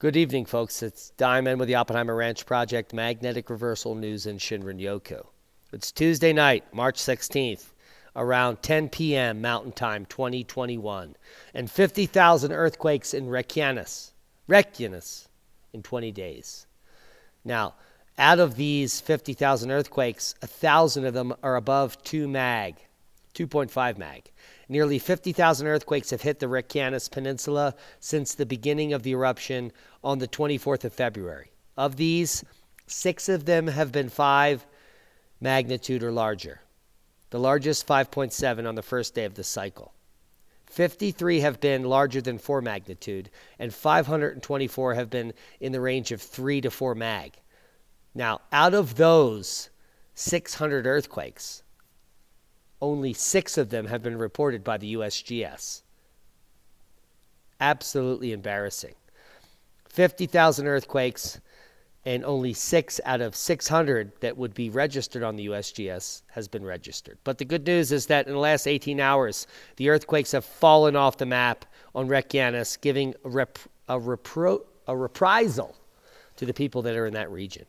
Good evening, folks. It's Diamond with the Oppenheimer Ranch Project, Magnetic Reversal News in Shinrin-yoku. It's Tuesday night, March 16th, around 10 p.m. Mountain Time 2021, and 50,000 earthquakes in Reykjanes in 20 days. Now, out of these 50,000 earthquakes, 1,000 of them are above 2.5 mag. Nearly 50,000 earthquakes have hit the Reykjanes Peninsula since the beginning of the eruption on the 24th of February. Of these, 6 of them have been 5 magnitude or larger. The largest, 5.7 on the first day of the cycle. 53 have been larger than 4 magnitude, and 524 have been in the range of 3 to 4 mag. Now, out of those 600 earthquakes, only 6 of them have been reported by the USGS. Absolutely embarrassing. 50,000 earthquakes, and only 6 out of 600 that would be registered on the USGS has been registered. But the good news is that in the last 18 hours, the earthquakes have fallen off the map on Reykjanes, giving a reprisal to the people that are in that region.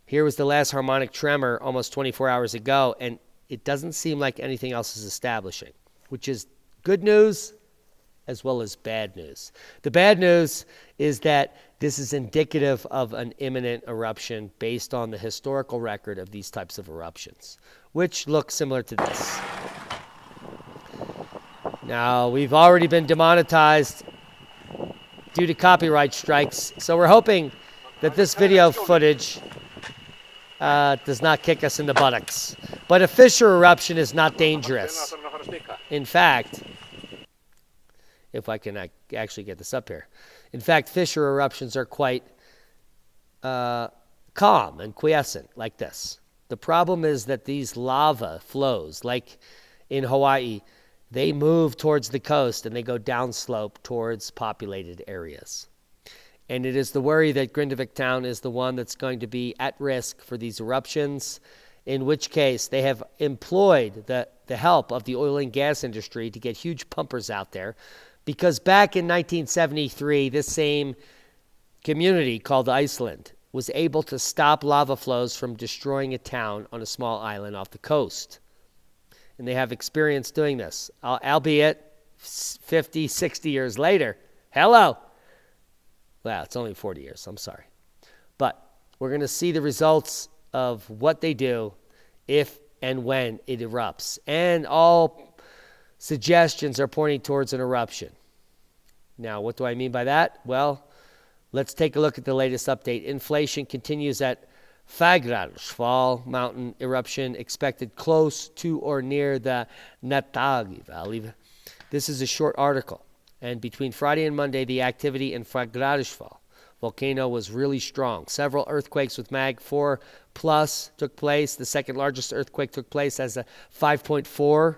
Here was the last harmonic tremor almost 24 hours ago, and it doesn't seem like anything else is establishing, which is good news as well as bad news. The bad news is that this is indicative of an imminent eruption based on the historical record of these types of eruptions, which look similar to this. Now, we've already been demonetized due to copyright strikes, so we're hoping that this video footage does not kick us in the buttocks. But a fissure eruption is not dangerous. In fact, if I can actually get this up here. In fact, fissure eruptions are quite calm and quiescent, like this. The problem is that these lava flows, like in Hawaii, they move towards the coast and they go downslope towards populated areas. And it is the worry that Grindavik town is the one that's going to be at risk for these eruptions, in which case they have employed the help of the oil and gas industry to get huge pumpers out there, because back in 1973, this same community called ICELAND was able to stop lava flows from destroying a town on a small island off the coast. And they have experience doing this, albeit 50, 60 years later. Hello. Well, it's only 40 years, I'm sorry. But we're going to see the results of what they do if and when it erupts. And all suggestions are pointing towards an eruption. Now, what do I mean by that? Well, let's take a look at the latest update. Inflation continues at Fagradalsfjall mountain eruption expected close to or near the Nátthagi Valley. This is a short article. And between Friday and Monday, the activity in Fagradalsfjall volcano was really strong. Several earthquakes with Mag 4 plus took place. The second largest earthquake took place as a 5.4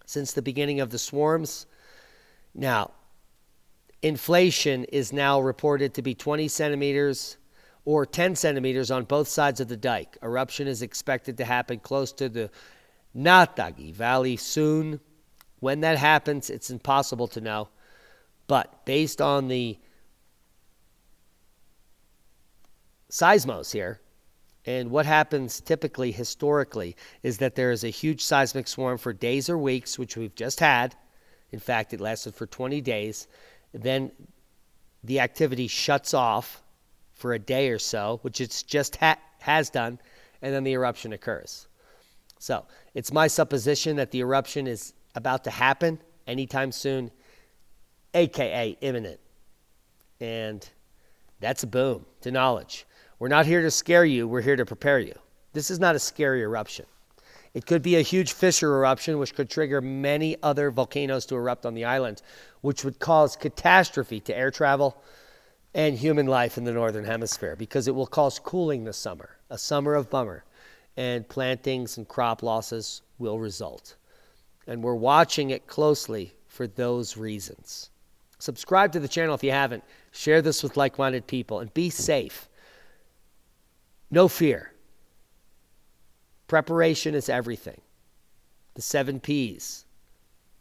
since the beginning of the swarms. Now, inflation is now reported to be 20 centimeters or 10 centimeters on both sides of the dike. Eruption is expected to happen close to the Nátthagi Valley soon. When that happens, it's impossible to know. But based on the seismos here, and what happens typically historically is that there is a huge seismic swarm for days or weeks, which we've just had. In fact, it lasted for 20 days. Then the activity shuts off for a day or so, which it's just has done, and then the eruption occurs. So it's my supposition that the eruption is about to happen anytime soon, aka imminent. And that's a boom to knowledge. We're not here to scare you, we're here to prepare you. This is not a scary eruption. It could be a huge fissure eruption, which could trigger many other volcanoes to erupt on the island, which would cause catastrophe to air travel and human life in the northern hemisphere, because it will cause cooling this summer, a summer of bummer, and plantings and crop losses will result. And we're watching it closely for those reasons. Subscribe to the channel if you haven't. Share this with like-minded people, and be safe. No fear. Preparation is everything. The 7 Ps.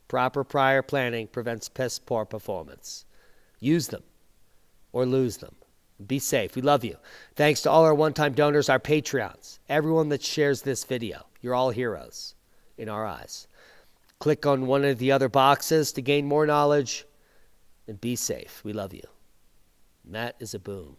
Proper prior planning prevents piss poor performance. Use them. or lose them. Be safe. We love you. Thanks to all our one-time donors, our Patreons, everyone that shares this video. You're all heroes in our eyes. Click on one of the other boxes to gain more knowledge, and be safe. We love you. And that is a boom.